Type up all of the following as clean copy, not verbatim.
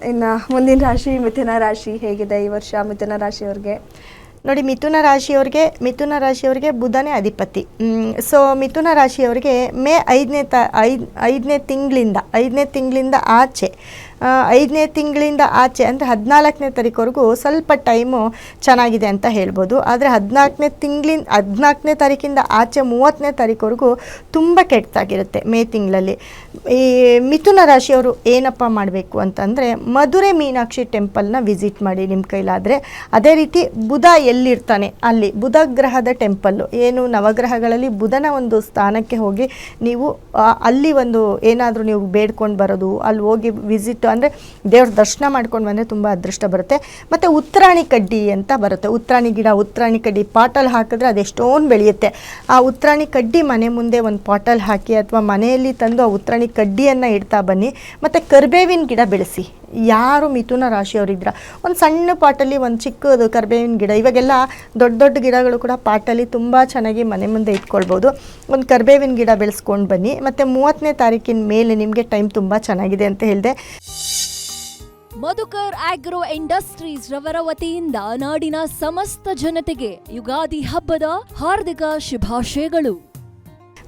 ಇನ್ನು ಮುಂದಿನ ರಾಶಿ ಮಿಥುನ ರಾಶಿ ಹೇಗಿದೆ ಈ ವರ್ಷ ಮಿಥುನ ರಾಶಿಯವ್ರಿಗೆ? ನೋಡಿ, ಮಿಥುನ ರಾಶಿಯವರಿಗೆ ಬುಧನೇ ಅಧಿಪತಿ. ಸೊ ಮಿಥುನ ರಾಶಿಯವರಿಗೆ ಮೇ ಐದನೇ ತಿಂಗಳಿಂದ ಆಚೆ 5ನೇ ತಿಂಗಳಿಂದ ಆಚೆ ಅಂದರೆ 14ನೇ ತಾರೀಕುವರೆಗೂ ಸ್ವಲ್ಪ ಟೈಮು ಚೆನ್ನಾಗಿದೆ ಅಂತ ಹೇಳ್ಬೋದು. ಆದರೆ 14ನೇ ತಾರೀಕಿಂದ ಆಚೆ 30ನೇ ತಾರೀಕುವರೆಗೂ ತುಂಬ ಕೆಟ್ಟದಾಗಿರುತ್ತೆ ಮೇ ತಿಂಗಳಲ್ಲಿ. ಈ ಮಿಥುನ ರಾಶಿಯವರು ಏನಪ್ಪ ಮಾಡಬೇಕು ಅಂತಂದರೆ, ಮಧುರೆ ಮೀನಾಕ್ಷಿ ಟೆಂಪಲ್ನ ವಿಸಿಟ್ ಮಾಡಿ ನಿಮ್ಮ ಕೈಲಾದರೆ. ಅದೇ ರೀತಿ ಬುಧ ಎಲ್ಲಿರ್ತಾನೆ ಅಲ್ಲಿ ಬುಧ ಗ್ರಹದ ಟೆಂಪಲ್ಲು, ಏನು ನವಗ್ರಹಗಳಲ್ಲಿ ಬುಧನ ಒಂದು ಸ್ಥಾನಕ್ಕೆ ಹೋಗಿ ನೀವು ಅಲ್ಲಿ ಒಂದು ಏನಾದರೂ ನೀವು ಬೇಡ್ಕೊಂಡು ಬರೋದು, ಅಲ್ಲಿ ಹೋಗಿ ವಿಸಿಟ್ ಅಂದರೆ ದೇವ್ರ ದರ್ಶನ ಮಾಡ್ಕೊಂಡು ಬಂದರೆ ತುಂಬ ಅದೃಷ್ಟ ಬರುತ್ತೆ. ಮತ್ತು ಉತ್ತರಾಣಿ ಕಡ್ಡಿ ಅಂತ ಬರುತ್ತೆ, ಉತ್ತರಾಣಿ ಕಡ್ಡಿ ಪಾಟಲ್ಲಿ ಹಾಕಿದ್ರೆ ಅದೆಷ್ಟೊಂದು ಬೆಳೆಯುತ್ತೆ. ಆ ಉತ್ತರಾಣಿ ಕಡ್ಡಿ ಮನೆ ಮುಂದೆ ಒಂದು ಪಾಟಲ್ಲಿ ಹಾಕಿ ಅಥವಾ ಮನೆಯಲ್ಲಿ ತಂದು ಆ ಉತ್ತರಾಣಿ ಕಡ್ಡಿಯನ್ನು ಇಡ್ತಾ ಬನ್ನಿ. ಮತ್ತು ಕರಿಬೇವಿನ ಗಿಡ ಬೆಳೆಸಿ. ಯಾರು ಮಿಥುನ ರಾಶಿಯವರಿದ್ರ ಒಂದು ಸಣ್ಣ ಪಾಟಲ್ಲಿ ಒಂದು ಚಿಕ್ಕದು ಕರಿಬೇವಿನ ಗಿಡ, ಇವಾಗೆಲ್ಲ ದೊಡ್ಡ ದೊಡ್ಡ ಗಿಡಗಳು ಕೂಡ ಪಾಟಲ್ಲಿ ತುಂಬ ಚೆನ್ನಾಗಿ ಮನೆ ಮುಂದೆ ಇಟ್ಕೊಳ್ಬೋದು. ಒಂದು ಕರಿಬೇವಿನ ಗಿಡ ಬೆಳೆಸ್ಕೊಂಡು ಬನ್ನಿ. ಮತ್ತು 30ನೇ ತಾರೀಕಿನ ಮೇಲೆ ನಿಮಗೆ ಟೈಮ್ ತುಂಬ ಚೆನ್ನಾಗಿದೆ ಅಂತ ಹೇಳಿದೆ. ಮಧುಕರ್ ಆಗ್ರೋ ಇಂಡಸ್ಟ್ರೀಸ್ ರವರ ವತಿಯಿಂದ ನಾಡಿನ ಸಮಸ್ತ ಜನತೆಗೆ ಯುಗಾದಿ ಹಬ್ಬದ ಹಾರ್ದಿಕ ಶುಭಾಶಯಗಳು.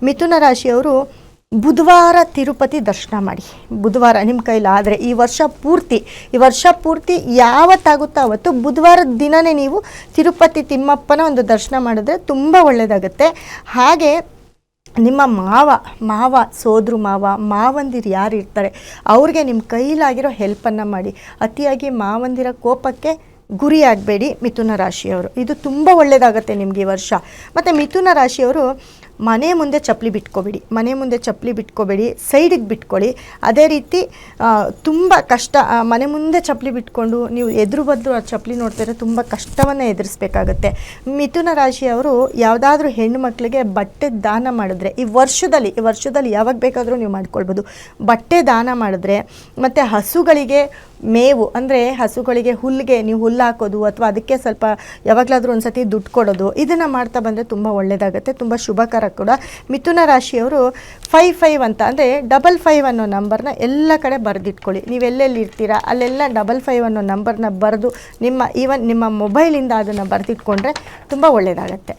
ಮಿಥುನ ರಾಶಿಯವರು ಬುಧವಾರ ತಿರುಪತಿ ದರ್ಶನ ಮಾಡಿ. ಬುಧವಾರ ನಿಮ್ಮ ಕೈಲಾದರೆ ಈ ವರ್ಷ ಪೂರ್ತಿ ಯಾವತ್ತಾಗುತ್ತೋ ಅವತ್ತು ಬುಧವಾರದ ದಿನವೇ ನೀವು ತಿರುಪತಿ ತಿಮ್ಮಪ್ಪನ ಒಂದು ದರ್ಶನ ಮಾಡಿದ್ರೆ ತುಂಬ ಒಳ್ಳೆಯದಾಗುತ್ತೆ. ಹಾಗೆ ನಿಮ್ಮ ಸೋದ್ರ ಮಾವಂದಿರು ಯಾರು ಇರ್ತಾರೆ ಅವ್ರಿಗೆ ನಿಮ್ಮ ಕೈಲಾಗಿರೋ ಹೆಲ್ಪನ್ನು ಮಾಡಿ. ಅತಿಯಾಗಿ ಮಾವಂದಿರ ಕೋಪಕ್ಕೆ ಗುರಿ ಆಗಬೇಡಿ ಮಿಥುನ ರಾಶಿಯವರು, ಇದು ತುಂಬ ಒಳ್ಳೆಯದಾಗತ್ತೆ ನಿಮಗೆ ಈ ವರ್ಷ. ಮತ್ತು ಮಿಥುನ ರಾಶಿಯವರು ಮನೆ ಮುಂದೆ ಚಪ್ಪಲಿ ಬಿಟ್ಕೋಬೇಡಿ, ಸೈಡಿಗೆ ಬಿಟ್ಕೊಳ್ಳಿ. ಅದೇ ರೀತಿ ತುಂಬ ಕಷ್ಟ, ಮನೆ ಮುಂದೆ ಚಪ್ಪಲಿ ಬಿಟ್ಕೊಂಡು ನೀವು ಎದುರು ಬದಲು ಆ ಚಪ್ಪಲಿ ನೋಡ್ತಿದ್ರೆ ತುಂಬ ಕಷ್ಟವನ್ನು ಎದುರಿಸ್ಬೇಕಾಗತ್ತೆ. ಮಿಥುನ ರಾಶಿಯವರು ಯಾವುದಾದ್ರೂ ಹೆಣ್ಣು ಮಕ್ಕಳಿಗೆ ಬಟ್ಟೆ ದಾನ ಮಾಡಿದ್ರೆ ಈ ವರ್ಷದಲ್ಲಿ ಯಾವಾಗ ಬೇಕಾದರೂ ನೀವು ಮಾಡ್ಕೊಳ್ಬೋದು. ಬಟ್ಟೆ ದಾನ ಮಾಡಿದ್ರೆ, ಮತ್ತು ಹಸುಗಳಿಗೆ ಮೇವು ಅಂದರೆ ಹಸುಗಳಿಗೆ ಹುಲ್ಲಿಗೆ ನೀವು ಹುಲ್ಲು ಹಾಕೋದು ಅಥವಾ ಅದಕ್ಕೆ ಸ್ವಲ್ಪ ಯಾವಾಗಲಾದರೂ ಒಂದು ಸತಿ ದುಡ್ಡು ಕೊಡೋದು, ಇದನ್ನು ಮಾಡ್ತಾ ಬಂದರೆ ತುಂಬ ಒಳ್ಳೆಯದಾಗುತ್ತೆ, ತುಂಬ ಶುಭಕರ ಕೂಡ. ಮಿಥುನ ರಾಶಿಯವರು 55 ಅಂತ ಅಂದರೆ 55 ಅನ್ನೋ ನಂಬರ್ನ ಎಲ್ಲ ಕಡೆ ಬರೆದಿಟ್ಕೊಳ್ಳಿ. ನೀವೆಲ್ಲೆಲ್ಲಿ ಇರ್ತೀರಾ ಅಲ್ಲೆಲ್ಲ 55 ಅನ್ನೋ ನಂಬರ್ನ ಬರೆದು ನಿಮ್ಮ ಮೊಬೈಲಿಂದ ಅದನ್ನು ಬರೆದಿಟ್ಕೊಂಡ್ರೆ ತುಂಬ ಒಳ್ಳೆಯದಾಗತ್ತೆ.